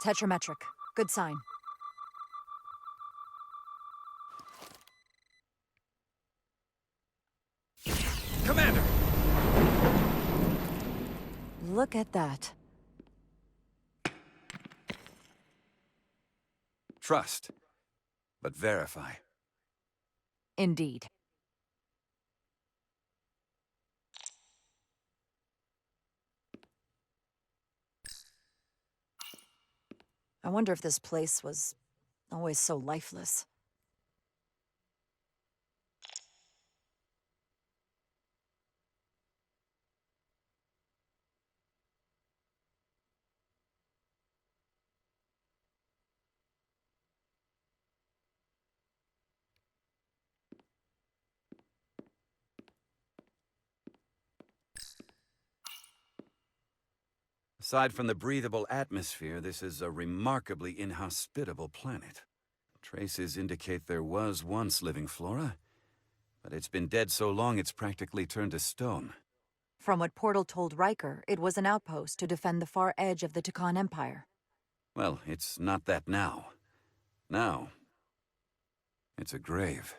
Tetrametric. Good sign. Commander! Look at that. Trust, but verify. Indeed. I wonder if this place was always so lifeless. Aside from the breathable atmosphere, this is a remarkably inhospitable planet. Traces indicate there was once living flora, but it's been dead so long it's practically turned to stone. From what Portal told Riker, it was an outpost to defend the far edge of the Tucan Empire. Well, it's not that now. Now, it's a grave.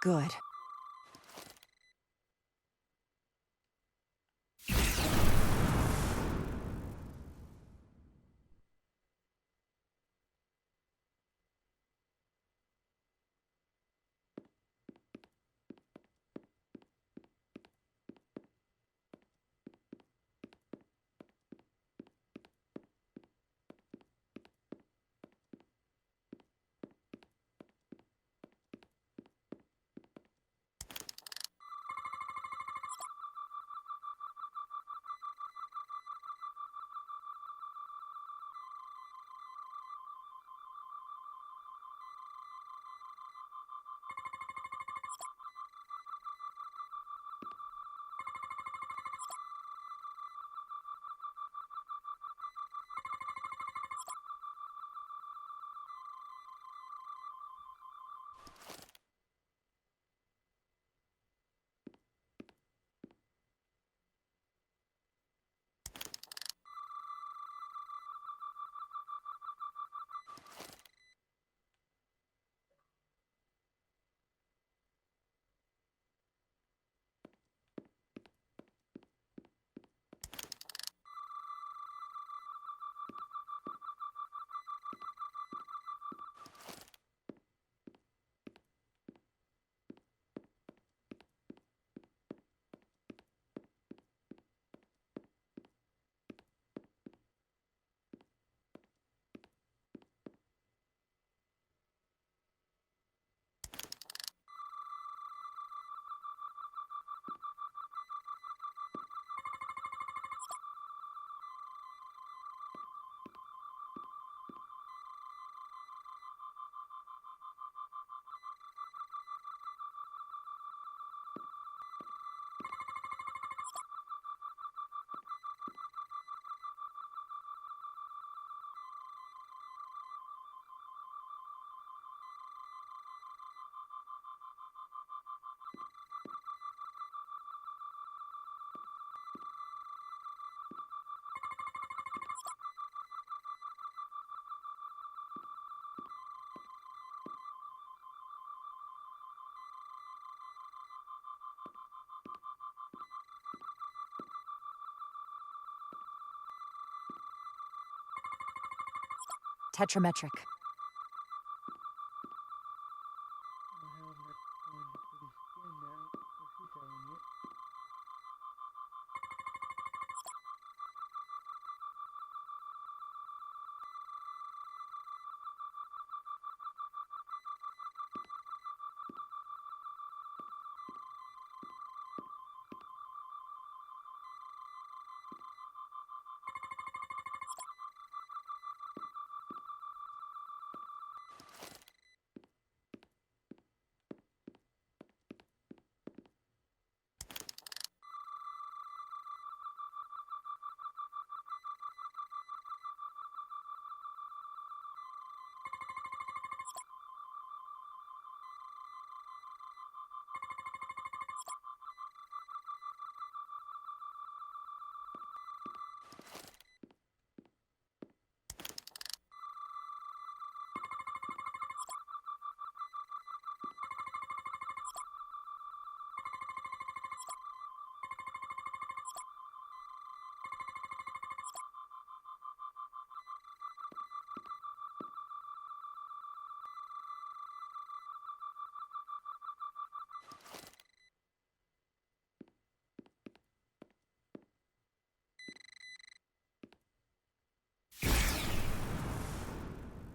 Good. tetrametric.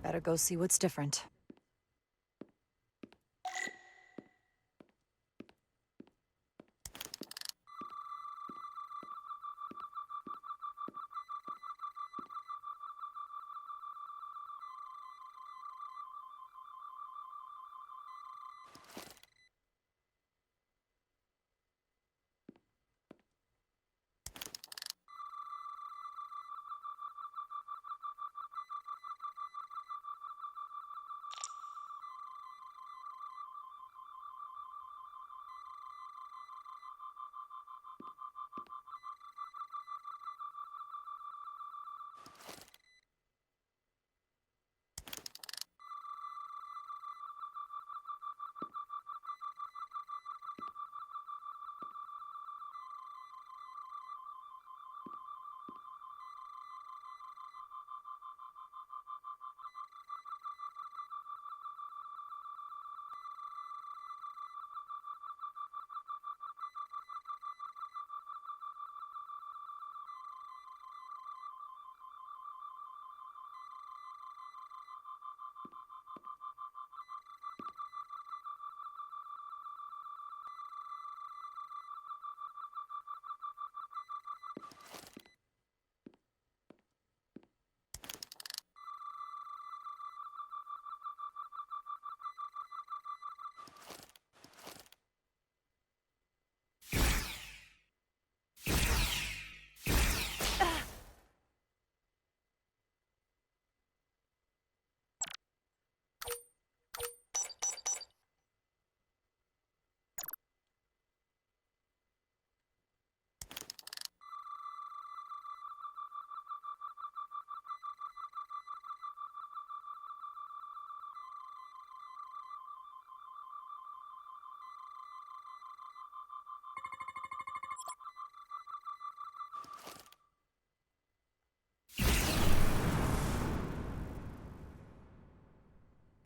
Better go see what's different.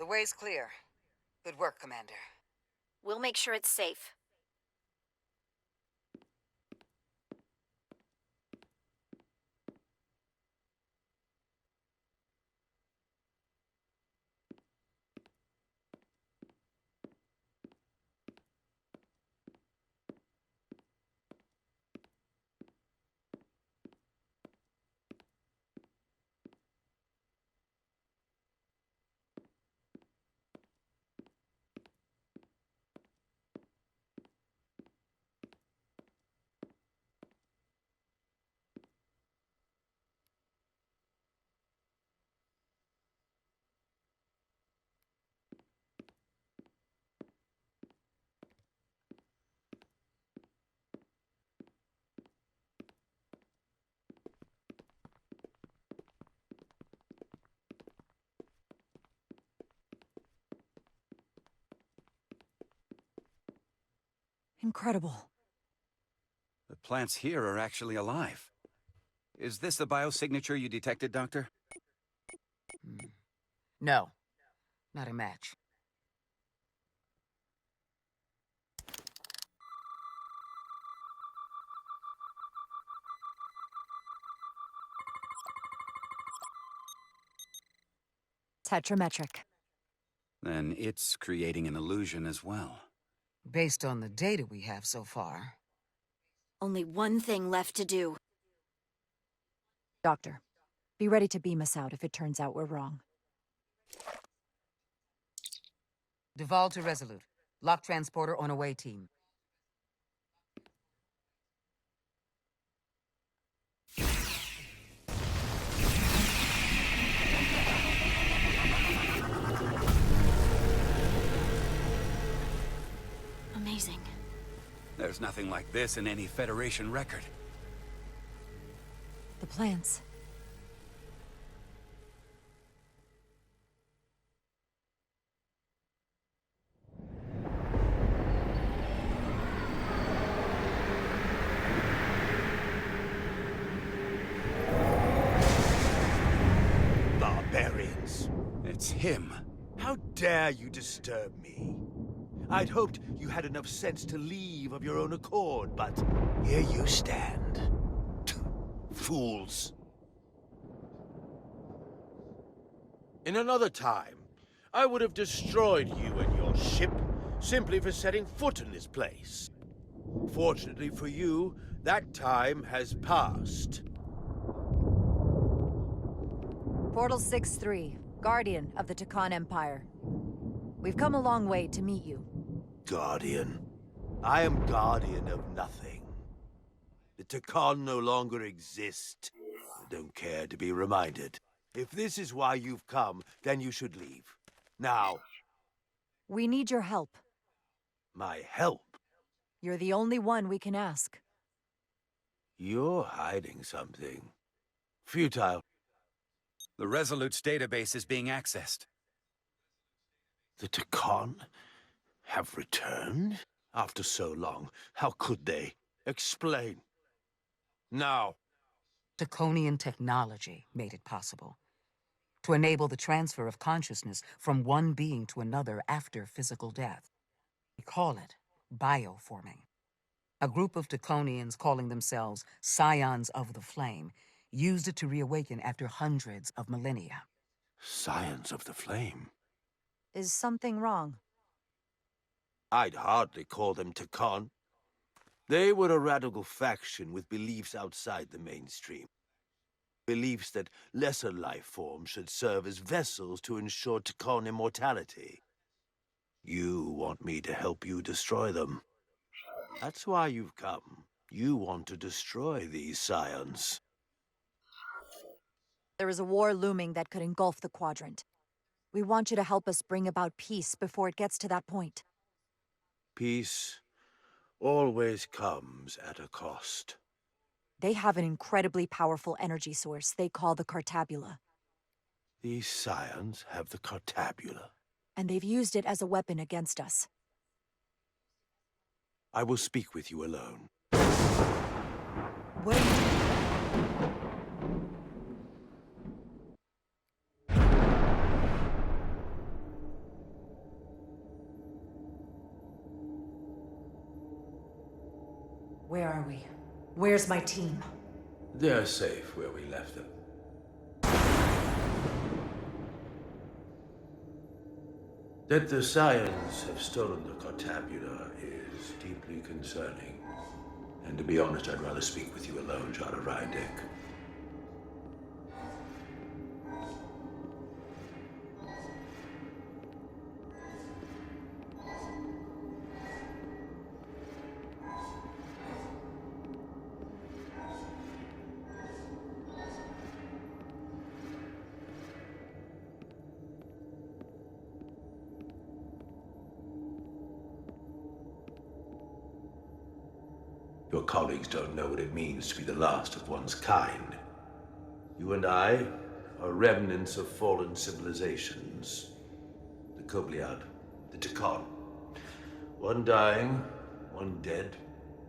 The way's clear. Good work, Commander. We'll make sure it's safe. Incredible. The plants here are actually alive. Is this the biosignature you detected, Doctor? No, not a match. Tetrametric. Then it's creating an illusion as well. Based on the data we have so far. Only one thing left to do. Doctor, be ready to beam us out if it turns out we're wrong. Duval to Resolute. Lock transporter on away team. Amazing. There's nothing like this in any Federation record. The plants. Barbarians. It's him. How dare you disturb me? I'd hoped you had enough sense to leave of your own accord, but here you stand. Fools. In another time, I would have destroyed you and your ship simply for setting foot in this place. Fortunately for you, that time has passed. Portal 6-3, Guardian of the Takan Empire. We've come a long way to meet you. Guardian. I am guardian of nothing. The Takan no longer exist. I don't care to be reminded. If this is why you've come, then you should leave. Now. We need your help. My help? You're the only one we can ask. You're hiding something. Futile. The Resolute's database is being accessed. The Takan have returned? After so long, how could they? Explain. Now. Draconian technology made it possible. To enable the transfer of consciousness from one being to another after physical death. We call it bioforming. A group of Draconians calling themselves Scions of the Flame used it to reawaken after hundreds of millennia. Scions of the Flame? Is something wrong? I'd hardly call them Takan. They were a radical faction with beliefs outside the mainstream. Beliefs that lesser life forms should serve as vessels to ensure Takan immortality. You want me to help you destroy them. That's why you've come. You want to destroy these scions. There is a war looming that could engulf the Quadrant. We want you to help us bring about peace before it gets to that point. Peace always comes at a cost. They have an incredibly powerful energy source they call the Cartabula. These scions have the Cartabula. And they've used it as a weapon against us. I will speak with you alone. Wait! Where are we? Where's my team? They're safe where we left them. That the scions have stolen the Cartabula is deeply concerning. And to be honest, I'd rather speak with you alone, Jara Rydek. Your colleagues don't know what it means to be the last of one's kind. You and I are remnants of fallen civilizations. The Kobliad, the Takan. One dying, one dead.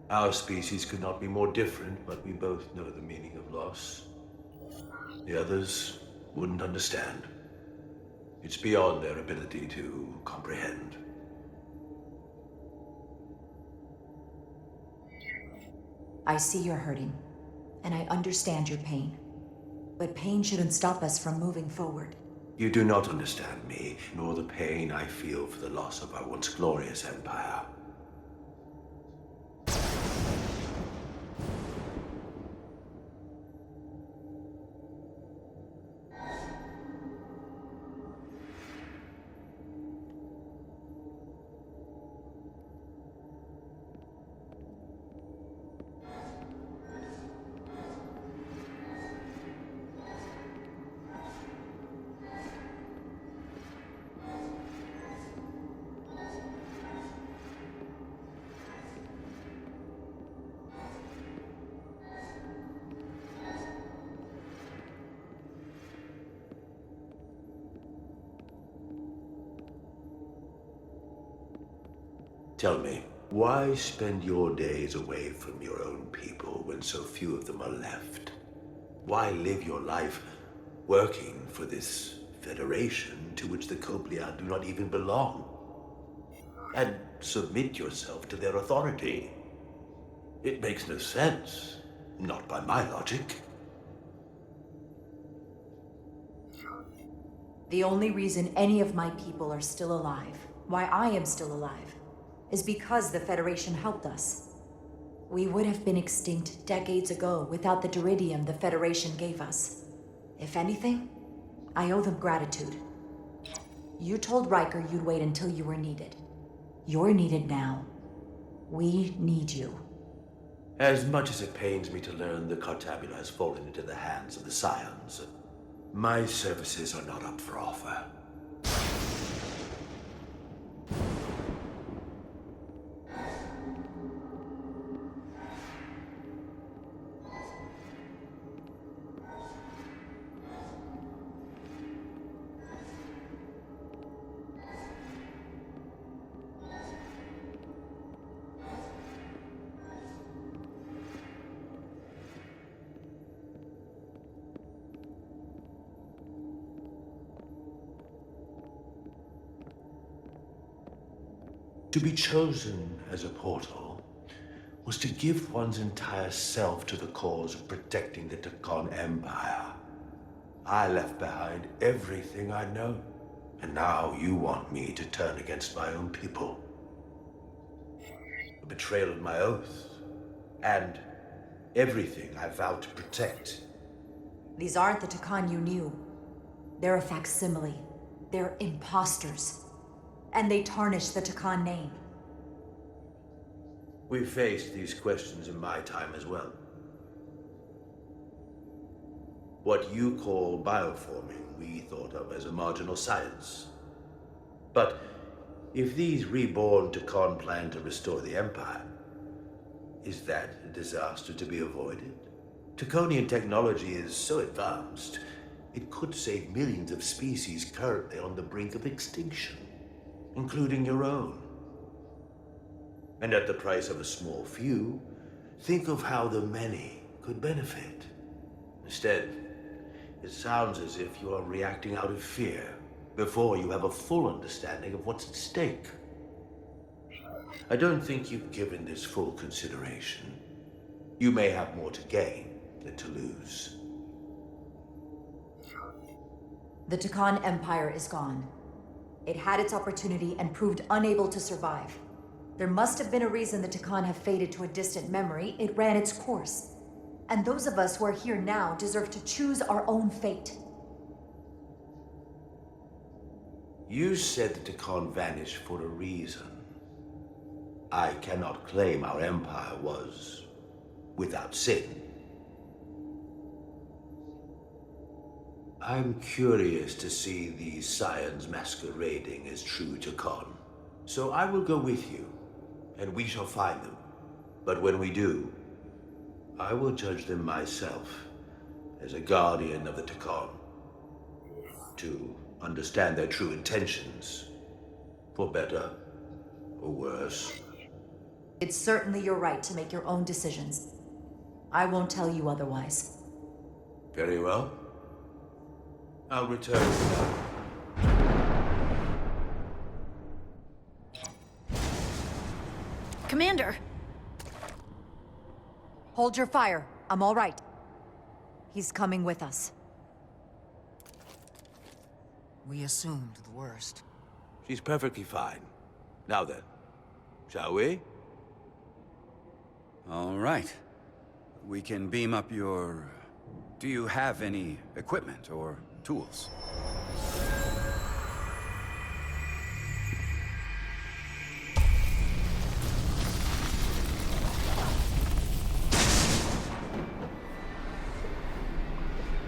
Our species could not be more different, but we both know the meaning of loss. The others wouldn't understand. It's beyond their ability to comprehend. I see you're hurting, and I understand your pain. But pain shouldn't stop us from moving forward. You do not understand me, nor the pain I feel for the loss of our once glorious empire. Tell me, why spend your days away from your own people when so few of them are left? Why live your life working for this federation to which the Cobliad do not even belong? And submit yourself to their authority? It makes no sense, not by my logic. The only reason any of my people are still alive, why I am still alive, is because the Federation helped us. We would have been extinct decades ago without the Duridium the Federation gave us. If anything, I owe them gratitude. You told Riker you'd wait until you were needed. You're needed now. We need you. As much as it pains me to learn the Cartabula has fallen into the hands of the Scions, my services are not up for offer. To be chosen as a portal was to give one's entire self to the cause of protecting the Takon Empire. I left behind everything I know, and now you want me to turn against my own people. A betrayal of my oath, and everything I vowed to protect. These aren't the Takon you knew. They're a facsimile. They're imposters. And they tarnish the Takon name. We've faced these questions in my time as well. What you call bioforming, we thought of as a marginal science. But if these reborn Takon plan to restore the Empire, is that a disaster to be avoided? Takonian technology is so advanced, it could save millions of species currently on the brink of extinction, including your own. And at the price of a small few, think of how the many could benefit. Instead, it sounds as if you are reacting out of fear before you have a full understanding of what's at stake. I don't think you've given this full consideration. You may have more to gain than to lose. The Takon Empire is gone. It had its opportunity and proved unable to survive. There must have been a reason the Takon have faded to a distant memory. It ran its course. And those of us who are here now deserve to choose our own fate. You said the Takon vanished for a reason. I cannot claim our empire was without sin. I'm curious to see these scions masquerading as true Takon. So I will go with you, and we shall find them. But when we do, I will judge them myself as a guardian of the Takon, to understand their true intentions, for better or worse. It's certainly your right to make your own decisions. I won't tell you otherwise. Very well. I'll return now. Commander! Hold your fire. I'm all right. He's coming with us. We assumed the worst. She's perfectly fine. Now then, shall we? All right. We can beam up your... Do you have any equipment or tools?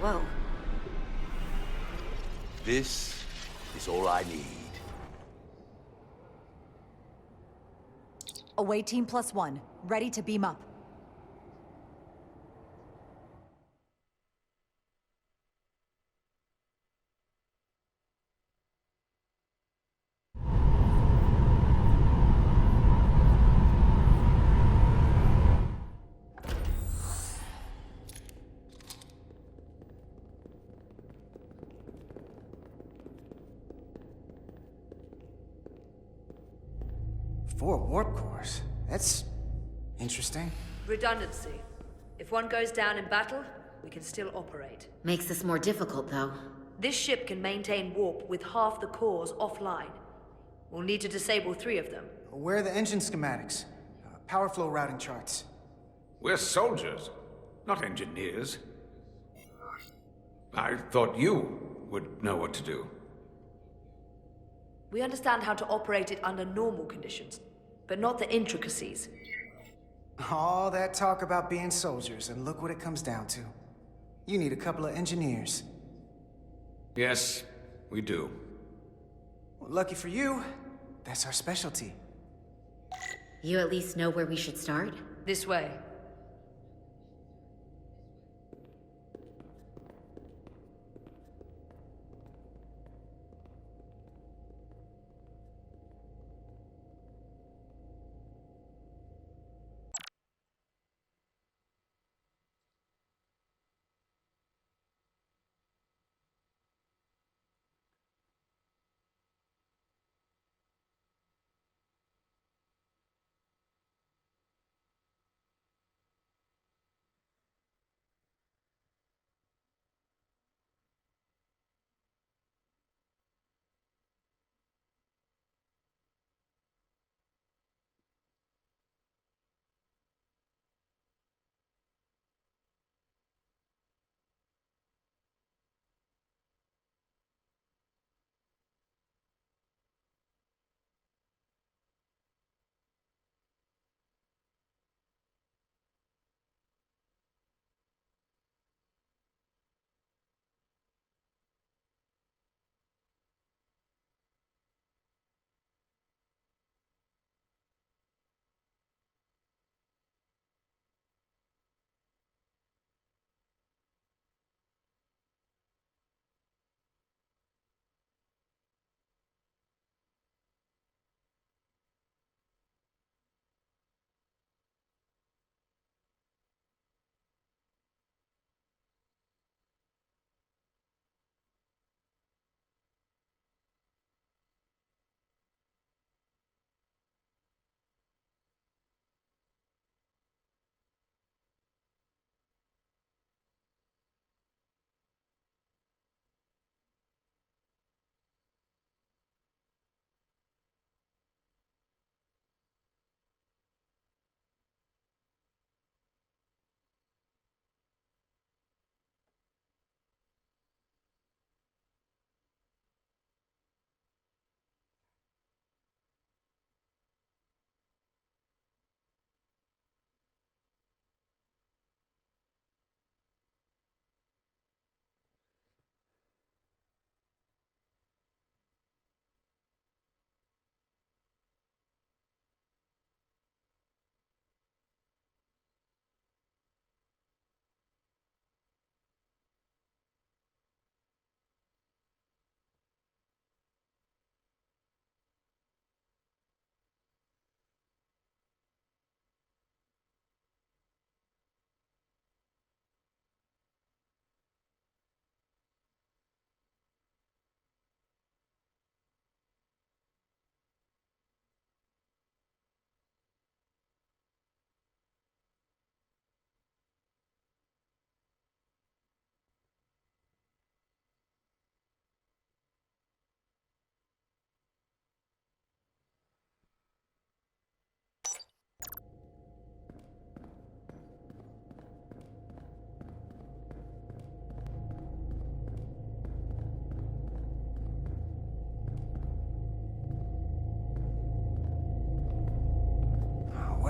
Whoa. This is all I need. Away team +1. Ready to beam up. Four warp cores? That's interesting. Redundancy. If one goes down in battle, we can still operate. Makes this more difficult, though. This ship can maintain warp with half the cores offline. We'll need to disable 3 of them. Where are the engine schematics? Power flow routing charts. We're soldiers, not engineers. I thought you would know what to do. We understand how to operate it under normal conditions, but not the intricacies. All that talk about being soldiers, and look what it comes down to. You need a couple of engineers. Yes, we do. Well, lucky for you, that's our specialty. You at least know where we should start? This way.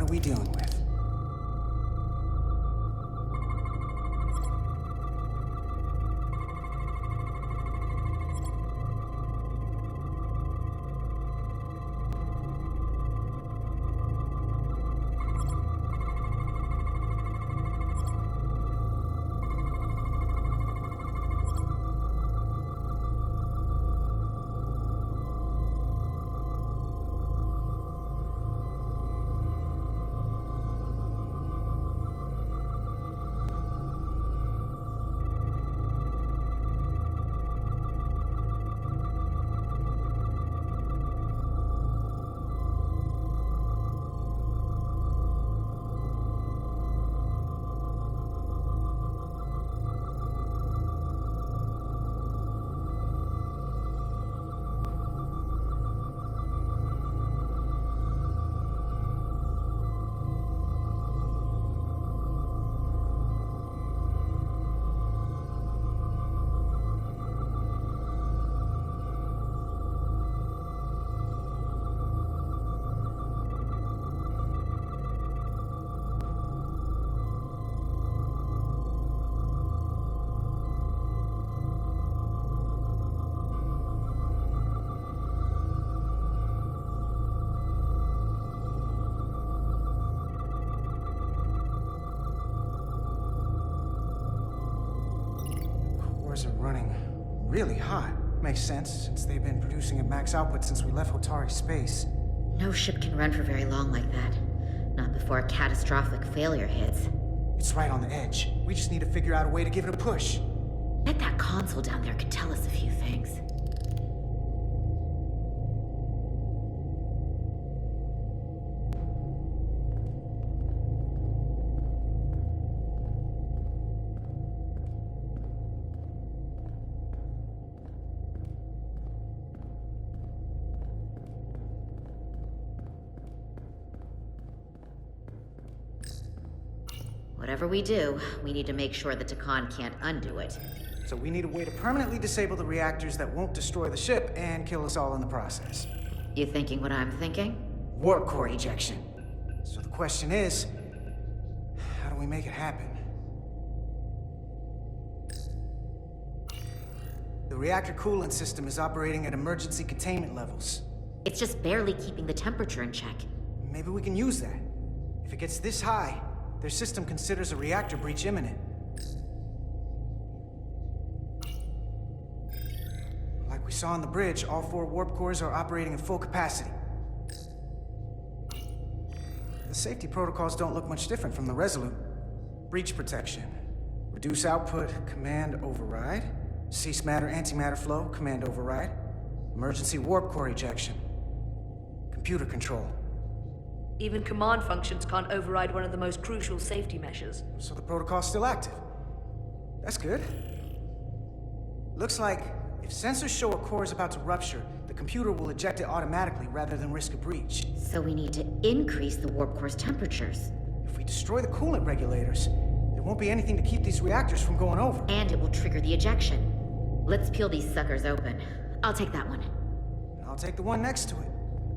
are we dealing with? Are running really hot. Makes sense, since they've been producing at max output since we left Hotari space. No ship can run for very long like that. Not before a catastrophic failure hits. It's right on the edge. We just need to figure out a way to give it a push. Bet that console down there could tell us a few things. Whatever we do, we need to make sure the Takan can't undo it. So we need a way to permanently disable the reactors that won't destroy the ship and kill us all in the process. You thinking what I'm thinking? Warp core ejection. So the question is, how do we make it happen? The reactor coolant system is operating at emergency containment levels. It's just barely keeping the temperature in check. Maybe we can use that. If it gets this high, their system considers a reactor breach imminent. Like we saw on the bridge, all 4 warp cores are operating at full capacity. The safety protocols don't look much different from the Resolute. Breach protection. Reduce output, command override. Cease matter, antimatter flow, command override. Emergency warp core ejection. Computer control. Even command functions can't override one of the most crucial safety measures. So the protocol's still active. That's good. Looks like if sensors show a core is about to rupture, the computer will eject it automatically rather than risk a breach. So we need to increase the warp core's temperatures. If we destroy the coolant regulators, there won't be anything to keep these reactors from going over. And it will trigger the ejection. Let's peel these suckers open. I'll take that one. I'll take the one next to it.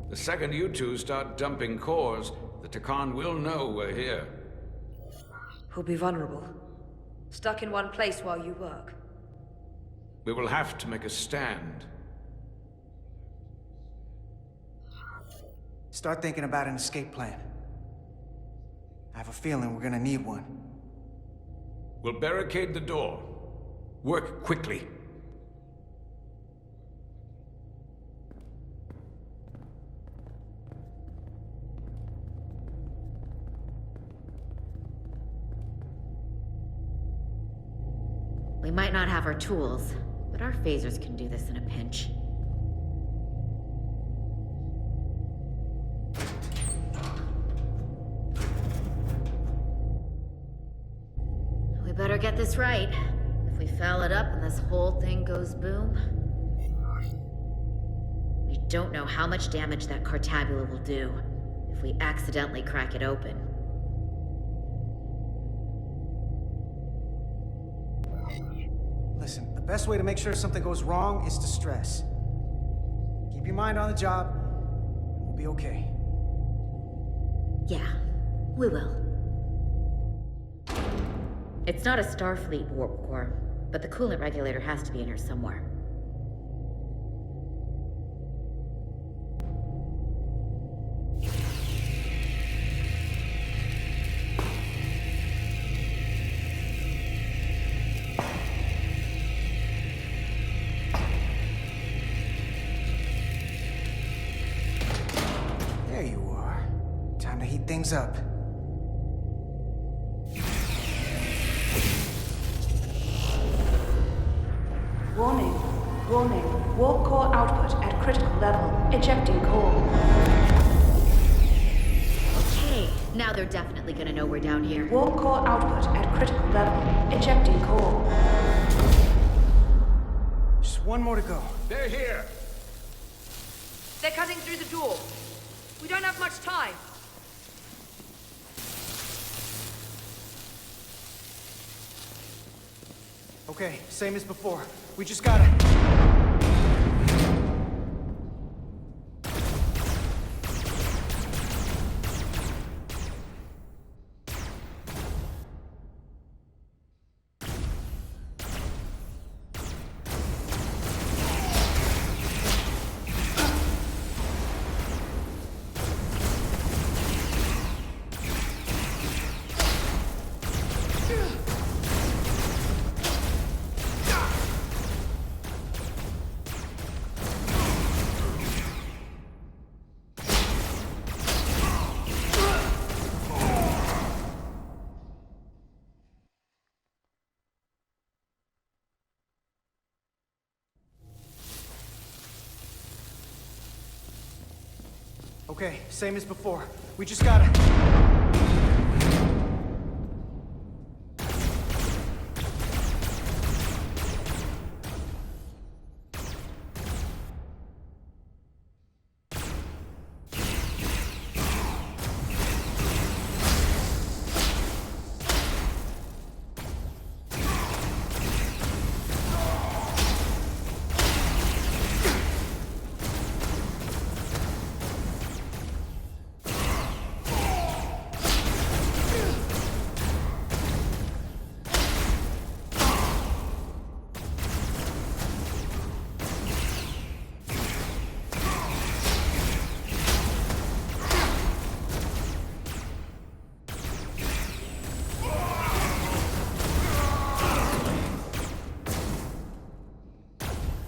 The second you two start dumping cores, the Takan will know we're here. We'll be vulnerable. Stuck in one place while you work. We will have to make a stand. Start thinking about an escape plan. I have a feeling we're gonna need one. We'll barricade the door. Work quickly. We might not have our tools, but our phasers can do this in a pinch. We better get this right. If we foul it up and this whole thing goes boom... We don't know how much damage that Cartabula will do if we accidentally crack it open. Listen, the best way to make sure something goes wrong is to stress. Keep your mind on the job, and we'll be okay. Yeah, We will. It's not a Starfleet warp core, but the coolant regulator has to be in here somewhere. There you are. Time to heat things up. Warning. Warning. Warp core output at critical level. Ejecting core. Okay, now they're definitely gonna know we're down here. Warp core output at critical level. Ejecting core. Just one more to go. They're here! They're cutting through the door. We don't have much time. Okay, same as before. We just gotta... Okay, same as before. We just gotta...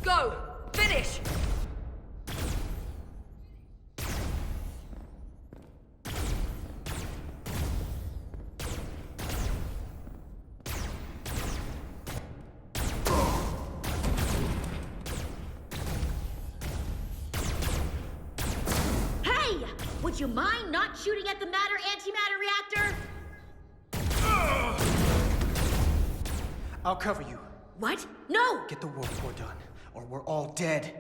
Go! Finish! Hey! Would you mind not shooting at the matter-antimatter reactor? I'll cover you. What? No! Get the warp core done, or we're all dead.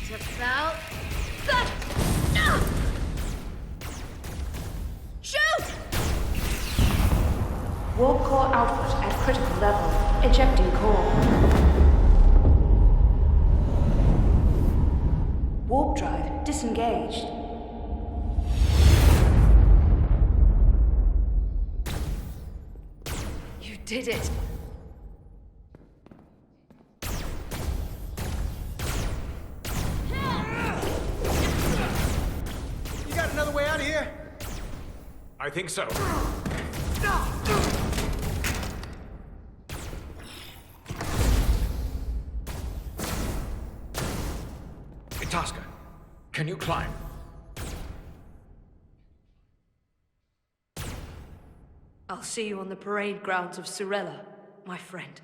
Just about. Shoot! Warp core output at critical level. Ejecting core. Warp drive disengaged. You did it. You got another way out of here? I think so. Hey, Tosca, Can you climb? I'll see you on the parade grounds of Sorella, my friend.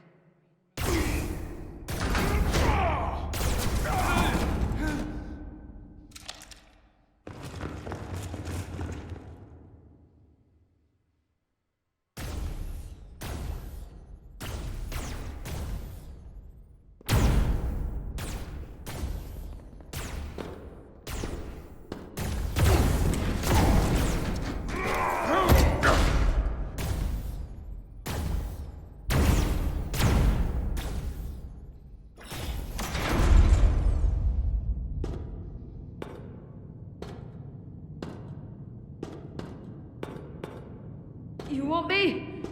You want me?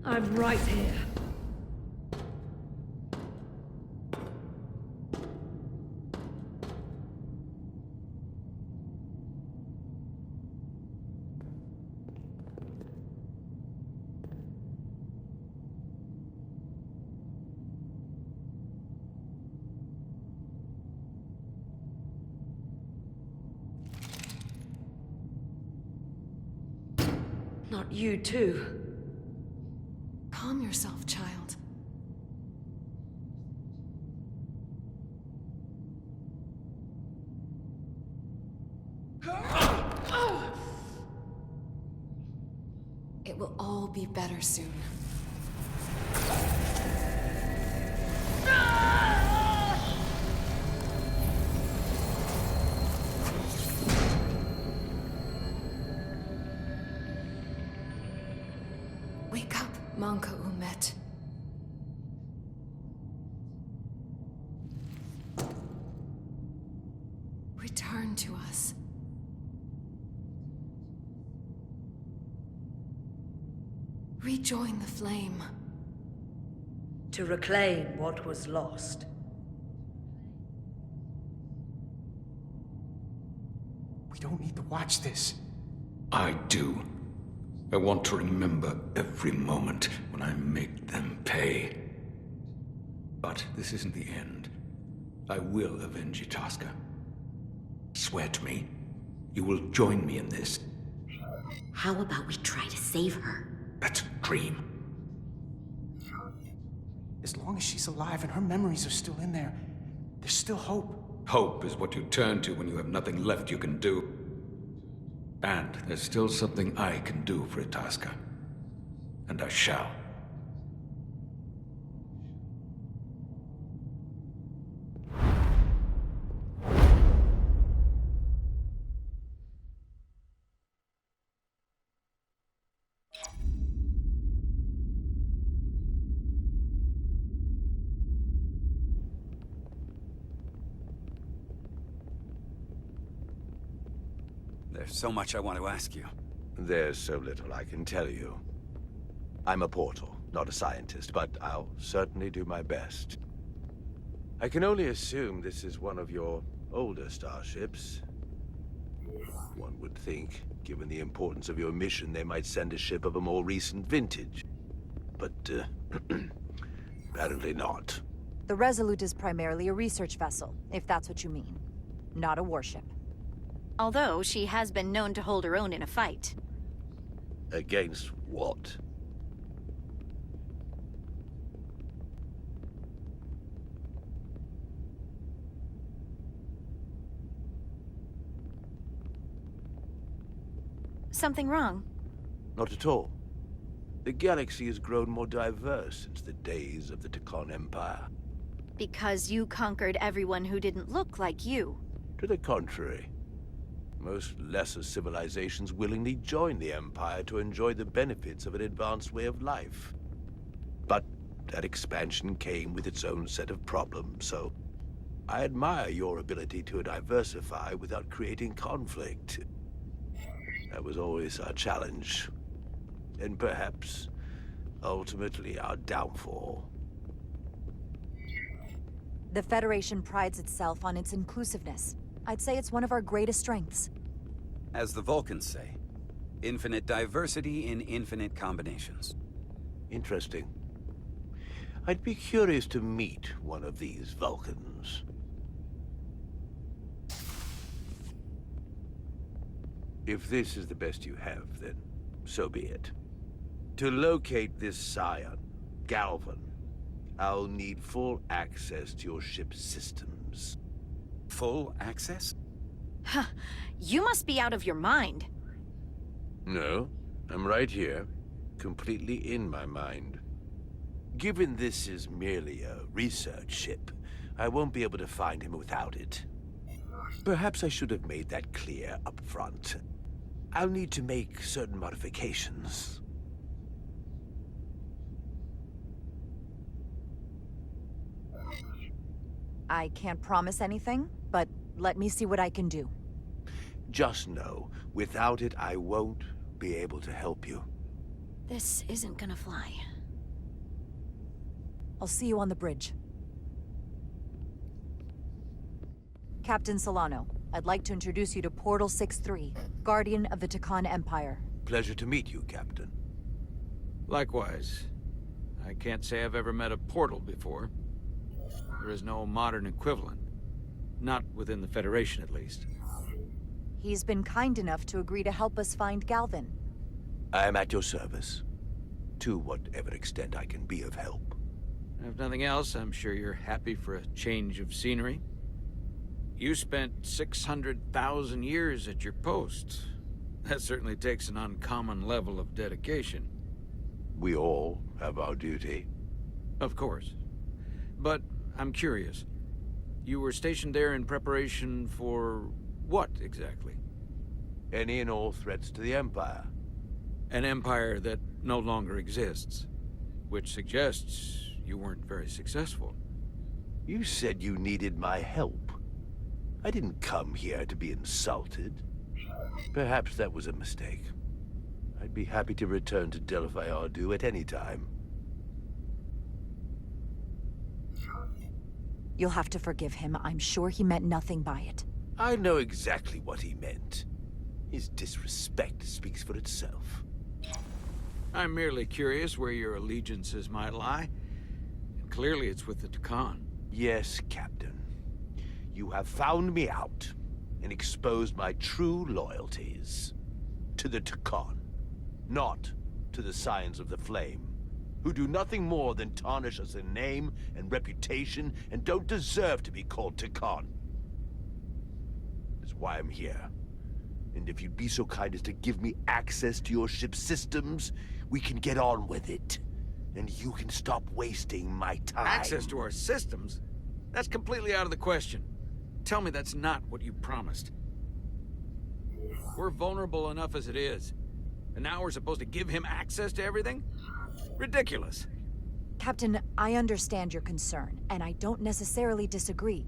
I'm right here. Not you, too. Calm yourself, child. It will all be better soon. Wake up, Manka Umet. Return to us. Rejoin the flame. To reclaim what was lost. We don't need to watch this. I do. I want to remember every moment when I make them pay. But this isn't the end. I will avenge Itasca. Swear to me, you will join me in this. How about we try to save her? That's a dream. As long as she's alive and her memories are still in there, there's still hope. Hope is what you turn to when you have nothing left you can do. And there's still something I can do for Itasca. And I shall. There's so much I want to ask you. There's so little I can tell you. I'm a portal, not a scientist, but I'll certainly do my best. I can only assume this is one of your older starships. One would think, given the importance of your mission, they might send a ship of a more recent vintage. But, apparently not. The Resolute is primarily a research vessel, if that's what you mean. Not a warship. Although she has been known to hold her own in a fight. Against what? Something wrong? Not at all. The galaxy has grown more diverse since the days of the Tekon Empire. Because you conquered everyone who didn't look like you. To the contrary. Most lesser civilizations willingly join the Empire to enjoy the benefits of an advanced way of life. But that expansion came with its own set of problems, so I admire your ability to diversify without creating conflict. That was always our challenge. And perhaps, ultimately, our downfall. The Federation prides itself on its inclusiveness. I'd say it's one of our greatest strengths. As the Vulcans say, infinite diversity in infinite combinations. Interesting. I'd be curious to meet one of these Vulcans. If this is the best you have, then so be it. To locate this scion, Galvin, I'll need full access to your ship's systems. Full access? Huh. You must be out of your mind. No, I'm right here, completely in my mind. Given this is merely a research ship, I won't be able to find him without it. Perhaps I should have made that clear up front. I'll need to make certain modifications. I can't promise anything, but let me see what I can do. Just know, without it, I won't be able to help you. This isn't gonna fly. I'll see you on the bridge. Captain Solano, I'd like to introduce you to Portal 6-3, Guardian of the Takan Empire. Pleasure to meet you, Captain. Likewise. I can't say I've ever met a portal before. There is no modern equivalent. Not within the Federation, at least. He's been kind enough to agree to help us find Galvin. I am at your service. To whatever extent I can be of help. If nothing else, I'm sure you're happy for a change of scenery. You spent 600,000 years at your post. That certainly takes an uncommon level of dedication. We all have our duty. Of course. But I'm curious. You were stationed there in preparation for what, exactly? Any and all threats to the Empire. An empire that no longer exists. Which suggests you weren't very successful. You said you needed my help. I didn't come here to be insulted. Perhaps that was a mistake. I'd be happy to return to Delphi Ardu at any time. You'll have to forgive him. I'm sure he meant nothing by it. I know exactly what he meant. His disrespect speaks for itself. I'm merely curious where your allegiances might lie. And clearly it's with the Takan. Yes, Captain. You have found me out and exposed my true loyalties. To the Takan, not to the Scions of the Flame, who do nothing more than tarnish us in name and reputation and don't deserve to be called Takan. That's why I'm here. And if you'd be so kind as to give me access to your ship's systems, we can get on with it. And you can stop wasting my time. Access to our systems? That's completely out of the question. Tell me that's not what you promised. We're vulnerable enough as it is. And now we're supposed to give him access to everything? Ridiculous. Captain, I understand your concern, and I don't necessarily disagree.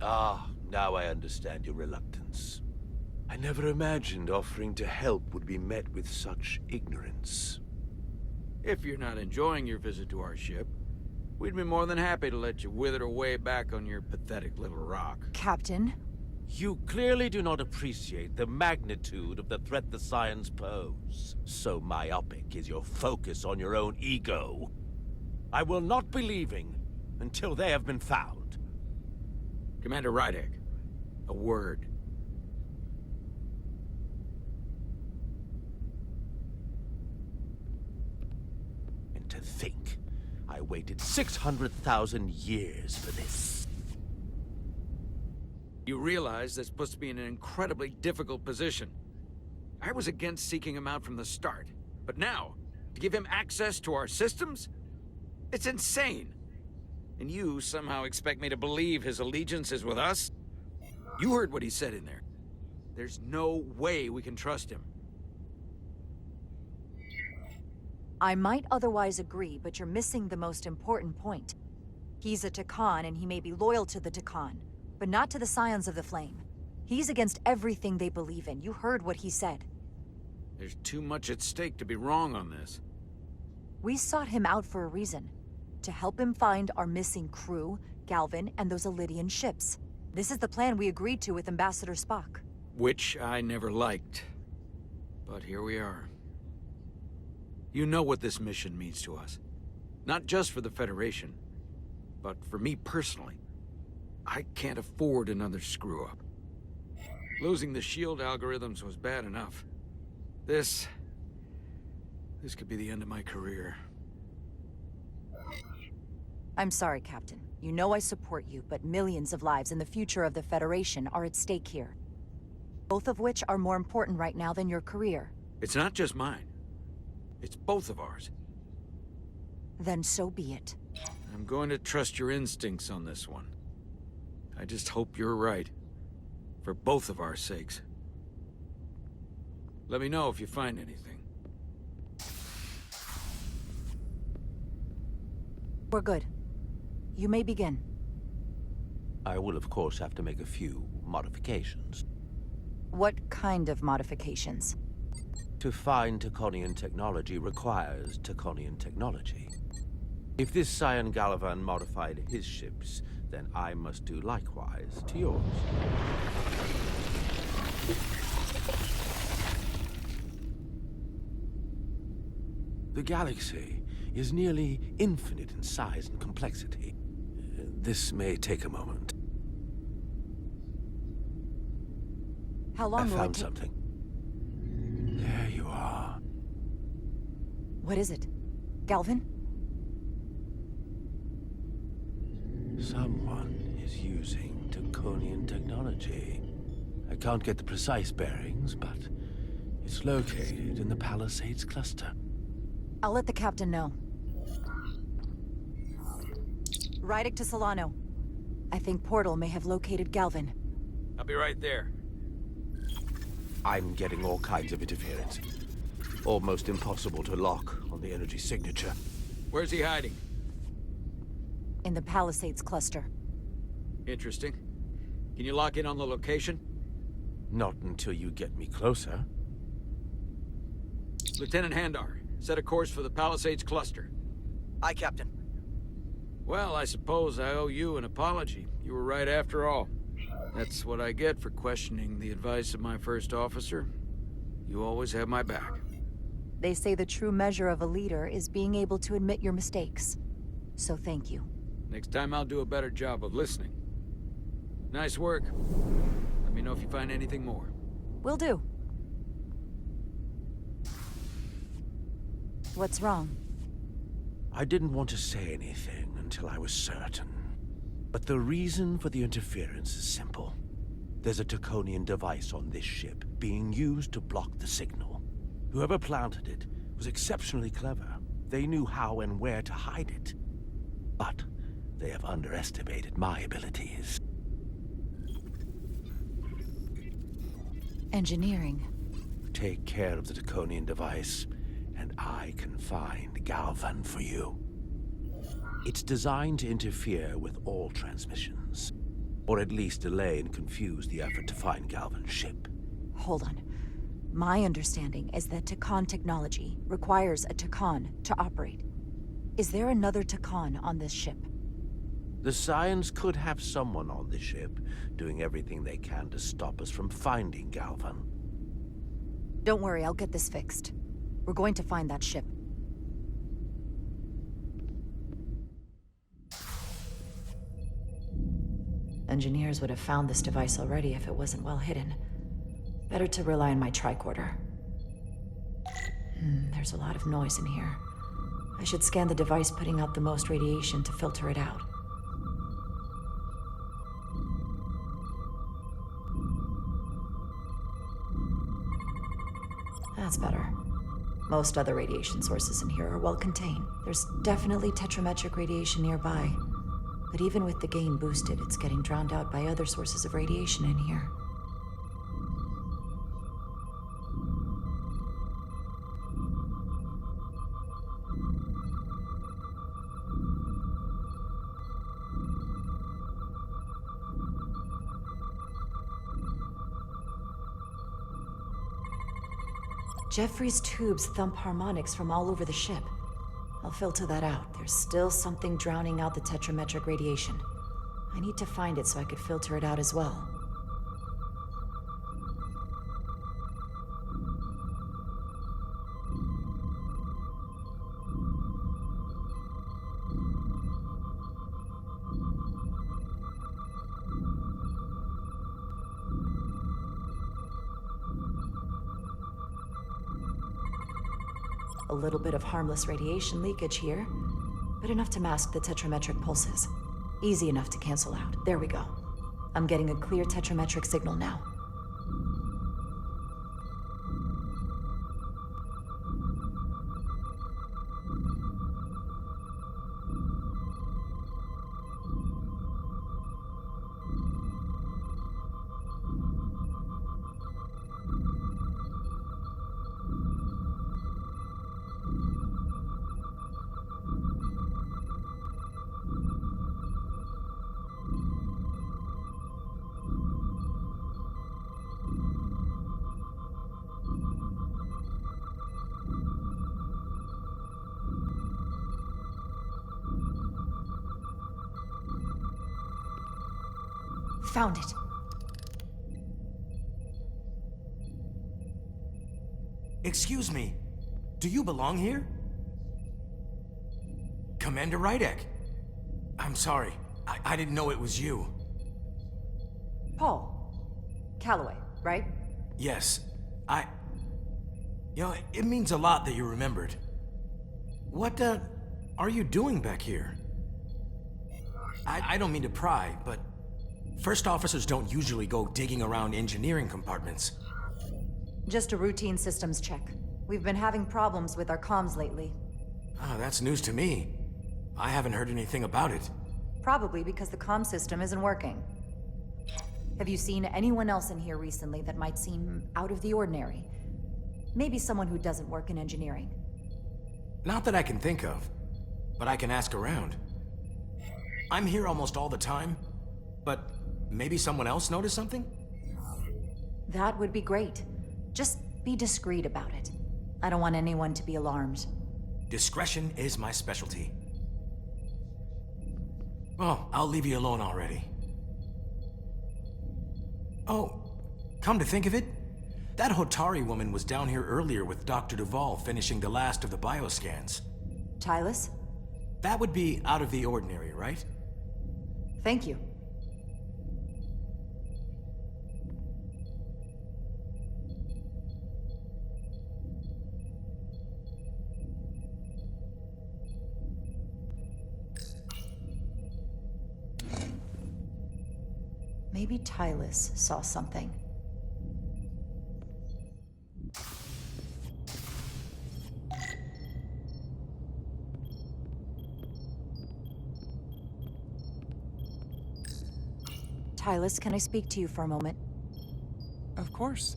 Ah, now I understand your reluctance. I never imagined offering to help would be met with such ignorance. If you're not enjoying your visit to our ship, we'd be more than happy to let you wither away back on your pathetic little rock. Captain? You clearly do not appreciate the magnitude of the threat the Scions pose. So myopic is your focus on your own ego. I will not be leaving until they have been found. Commander Rydek, a word. And to think, I waited 600,000 years for this. You realize this puts me in an incredibly difficult position. I was against seeking him out from the start, but now, to give him access to our systems? It's insane. And you somehow expect me to believe his allegiance is with us? You heard what he said in there. There's no way we can trust him. I might otherwise agree, but you're missing the most important point. He's a Takan, and he may be loyal to the Takan, but not to the Scions of the Flame. He's against everything they believe in. You heard what he said. There's too much at stake to be wrong on this. We sought him out for a reason. To help him find our missing crew, Galvin, and those Elydian ships. This is the plan we agreed to with Ambassador Spock. Which I never liked. But here we are. You know what this mission means to us. Not just for the Federation, but for me personally. I can't afford another screw-up. Losing the shield algorithms was bad enough. This could be the end of my career. I'm sorry, Captain. You know I support you, but millions of lives and the future of the Federation are at stake here. Both of which are more important right now than your career. It's not just mine. It's both of ours. Then so be it. I'm going to trust your instincts on this one. I just hope you're right. For both of our sakes. Let me know if you find anything. We're good. You may begin. I will, of course, have to make a few modifications. What kind of modifications? To find Taconian technology requires Taconian technology. If this Scion Gallivan modified his ships, then I must do likewise to yours. The galaxy is nearly infinite in size and complexity. This may take a moment. How long I will it found take? something. There you are. What is it? Galvin? Someone is using Taconian technology. I can't get the precise bearings, but it's located in the Palisades cluster. I'll let the captain know. Rydick to Solano. I think Portal may have located Galvin. I'll be right there. I'm getting all kinds of interference. Almost impossible to lock on the energy signature. Where's he hiding? In the Palisades cluster. Interesting. Can you lock in on the location? Not until you get me closer. Lieutenant Handar, set a course for the Palisades cluster. Aye, Captain. Well, I suppose I owe you an apology. You were right after all. That's what I get for questioning the advice of my first officer. You always have my back. They say the true measure of a leader is being able to admit your mistakes. So thank you. Next time I'll do a better job of listening. Nice work. Let me know if you find anything more. Will do. What's wrong? I didn't want to say anything until I was certain. But the reason for the interference is simple. There's a Taconian device on this ship being used to block the signal. Whoever planted it was exceptionally clever. They knew how and where to hide it. But they have underestimated my abilities. Engineering. Take care of the Taconian device, and I can find Galvan for you. It's designed to interfere with all transmissions, or at least delay and confuse the effort to find Galvan's ship. Hold on. My understanding is that Takan technology requires a Takan to operate. Is there another Takan on this ship? The Scions could have someone on the ship, doing everything they can to stop us from finding Galvan. Don't worry, I'll get this fixed. We're going to find that ship. Engineers would have found this device already if it wasn't well hidden. Better to rely on my tricorder. There's a lot of noise in here. I should scan the device putting out the most radiation to filter it out. That's better. Most other radiation sources in here are well contained. There's definitely tetrametric radiation nearby. But even with the gain boosted, it's getting drowned out by other sources of radiation in here. Jeffrey's tubes thump harmonics from all over the ship. I'll filter that out. There's still something drowning out the tetrametric radiation. I need to find it so I could filter it out as well. A little bit of harmless radiation leakage here, but enough to mask the tetrametric pulses. Easy enough to cancel out. There we go. I'm getting a clear tetrametric signal now. Found it. Excuse me, do you belong here? Commander Rydek. I'm sorry, I didn't know it was you. Paul. Calloway, right? Yes, You know, it means a lot that you remembered. What, are you doing back here? I don't mean to pry, but first officers don't usually go digging around engineering compartments. Just a routine systems check. We've been having problems with our comms lately. Ah, that's news to me. I haven't heard anything about it. Probably because the comm system isn't working. Have you seen anyone else in here recently that might seem out of the ordinary? Maybe someone who doesn't work in engineering. Not that I can think of, but I can ask around. I'm here almost all the time, but maybe someone else noticed something? That would be great. Just be discreet about it. I don't want anyone to be alarmed. Discretion is my specialty. Oh, I'll leave you alone already. Oh, come to think of it, that Hotari woman was down here earlier with Dr. Duvall finishing the last of the bioscans. Tylus? That would be out of the ordinary, right? Thank you. Maybe Tylus saw something. Tylus, can I speak to you for a moment? Of course.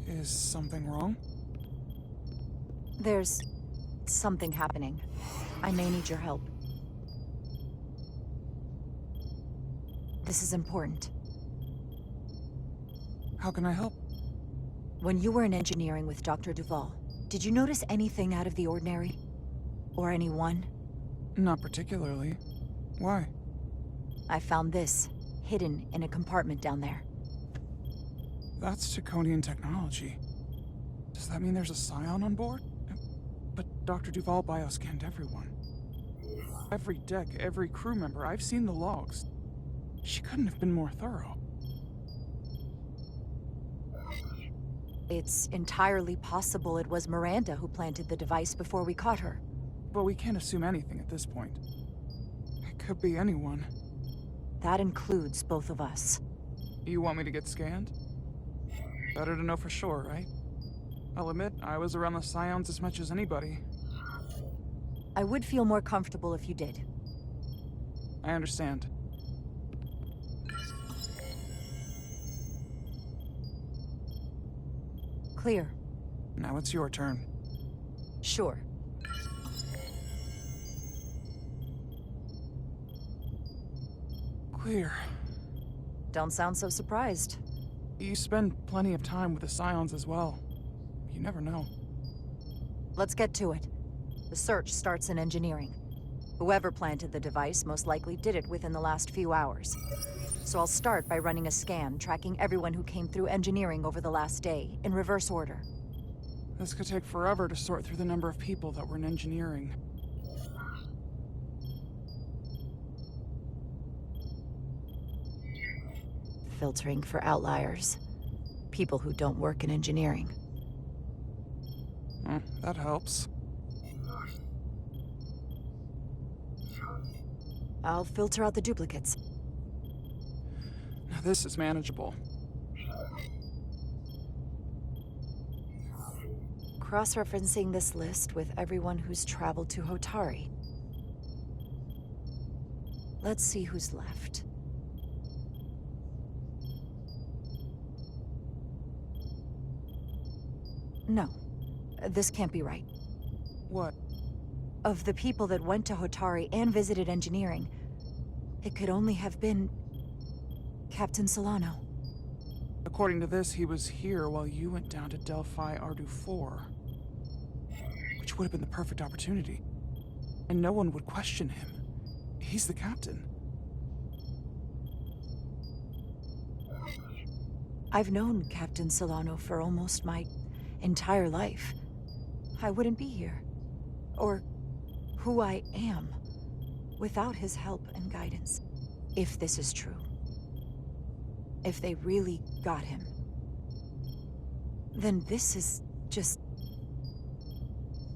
Is something wrong? There's something happening. I may need your help. This is important. How can I help? When you were in engineering with Dr. Duvall, did you notice anything out of the ordinary? Or anyone? Not particularly. Why? I found this, hidden in a compartment down there. That's Draconian technology. Does that mean there's a Scion on board? But Dr. Duvall bioscanned everyone. Every deck, every crew member, I've seen the logs. She couldn't have been more thorough. It's entirely possible it was Miranda who planted the device before we caught her. But we can't assume anything at this point. It could be anyone. That includes both of us. You want me to get scanned? Better to know for sure, right? I'll admit, I was around the Scions as much as anybody. I would feel more comfortable if you did. I understand. Clear. Now it's your turn. Sure. Clear. Don't sound so surprised. You spend plenty of time with the Scions as well. You never know. Let's get to it. The search starts in engineering. Whoever planted the device most likely did it within the last few hours. So I'll start by running a scan, tracking everyone who came through engineering over the last day, in reverse order. This could take forever to sort through the number of people that were in engineering. Filtering for outliers. People who don't work in engineering. Oh, That helps. I'll filter out the duplicates. Now this is manageable. Cross-referencing this list with everyone who's traveled to Hotari. Let's see who's left. No, this can't be right. What? Of the people that went to Hotari and visited engineering, it could only have been Captain Solano. According to this, he was here while you went down to Delphi Ardu 4. Which would have been the perfect opportunity. And no one would question him. He's the captain. I've known Captain Solano for almost my entire life. I wouldn't be here. Or who I am without his help and guidance. If this is true. If they really got him. Then this is just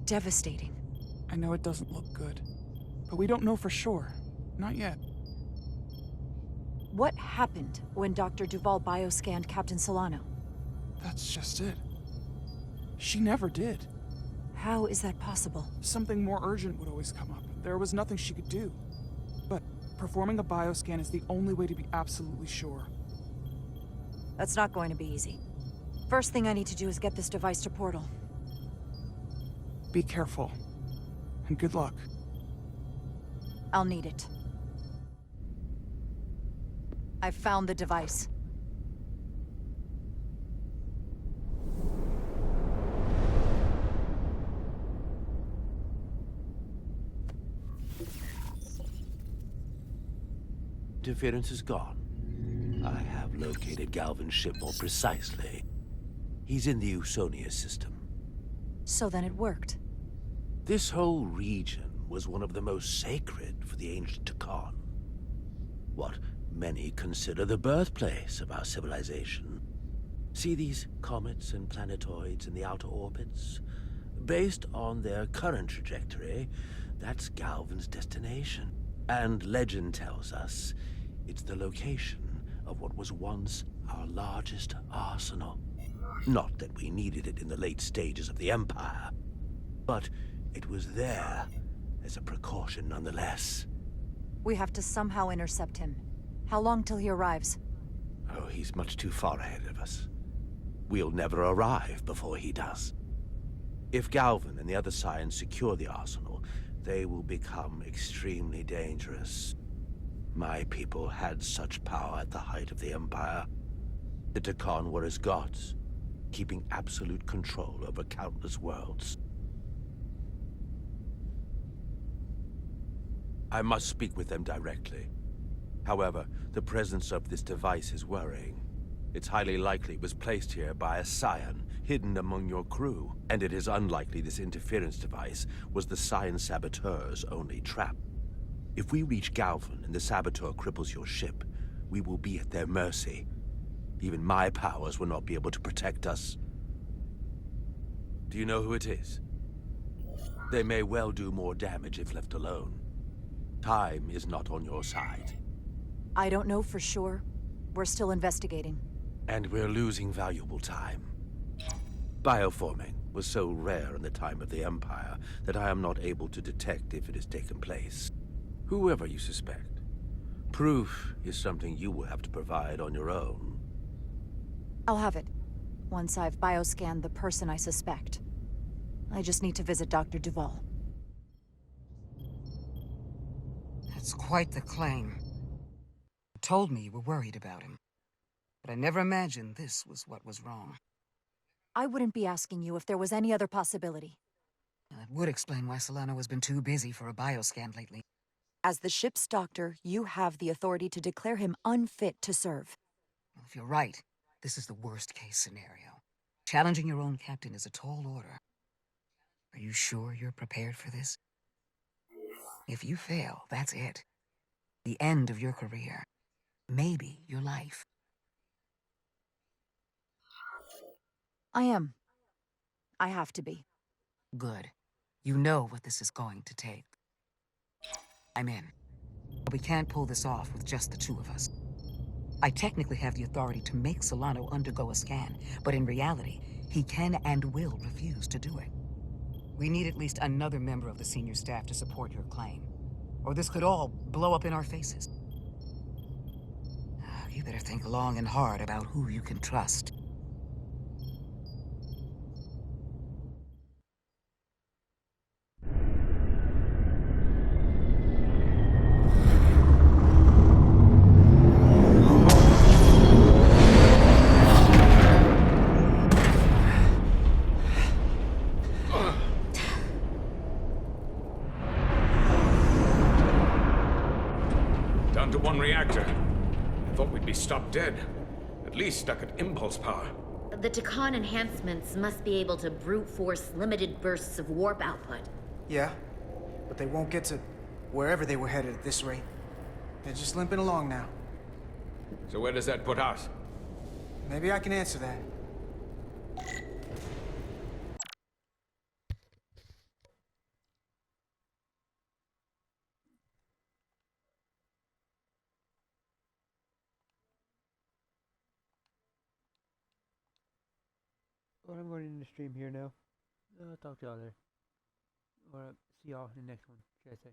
devastating. I know it doesn't look good, but we don't know for sure. Not yet. What happened when Dr. Duval bioscanned Captain Solano? That's just it. She never did. How is that possible? Something more urgent would always come up. There was nothing she could do. But performing a bioscan is the only way to be absolutely sure. That's not going to be easy. First thing I need to do is get this device to Portal. Be careful. And good luck. I'll need it. I've found the device. Interference is gone. I have located Galvin's ship more precisely. He's in the Usonia system. So then it worked. This whole region was one of the most sacred for the ancient Takan. What many consider the birthplace of our civilization. See these comets and planetoids in the outer orbits? Based on their current trajectory, that's Galvin's destination. And legend tells us it's the location of what was once our largest arsenal. Not that we needed it in the late stages of the Empire, but it was there as a precaution nonetheless. We have to somehow intercept him. How long till he arrives? Oh, he's much too far ahead of us. We'll never arrive before he does. If Galvin and the other Scions secure the arsenal, they will become extremely dangerous. My people had such power at the height of the Empire. The Takan were as gods, keeping absolute control over countless worlds. I must speak with them directly. However, the presence of this device is worrying. It's highly likely it was placed here by a Scion, hidden among your crew, and it is unlikely this interference device was the Scion saboteur's only trap. If we reach Galvin and the saboteur cripples your ship, we will be at their mercy. Even my powers will not be able to protect us. Do you know who it is? They may well do more damage if left alone. Time is not on your side. I don't know for sure. We're still investigating. And we're losing valuable time. Bioforming was so rare in the time of the Empire that I am not able to detect if it has taken place. Whoever you suspect, proof is something you will have to provide on your own. I'll have it, once I've bioscanned the person I suspect. I just need to visit Dr. Duval. That's quite the claim. You told me you were worried about him. But I never imagined this was what was wrong. I wouldn't be asking you if there was any other possibility. That would explain why Solano has been too busy for a bioscan lately. As the ship's doctor, you have the authority to declare him unfit to serve. Well, if you're right, this is the worst-case scenario. Challenging your own captain is a tall order. Are you sure you're prepared for this? If you fail, that's it. The end of your career. Maybe your life. I am. I have to be. Good. You know what this is going to take. I'm in. But we can't pull this off with just the two of us. I technically have the authority to make Solano undergo a scan, but in reality, he can and will refuse to do it. We need at least another member of the senior staff to support your claim, or this could all blow up in our faces. You better think long and hard about who you can trust. Down to one reactor. Thought we'd be stopped dead. At least stuck at impulse power. The Takan enhancements must be able to brute force limited bursts of warp output. Yeah, but they won't get to wherever they were headed at this rate. They're just limping along now. So where does that put us? Maybe I can answer that. Well, I'm going to end the stream here now. I'll talk to y'all later. Or see y'all in the next one, should I say.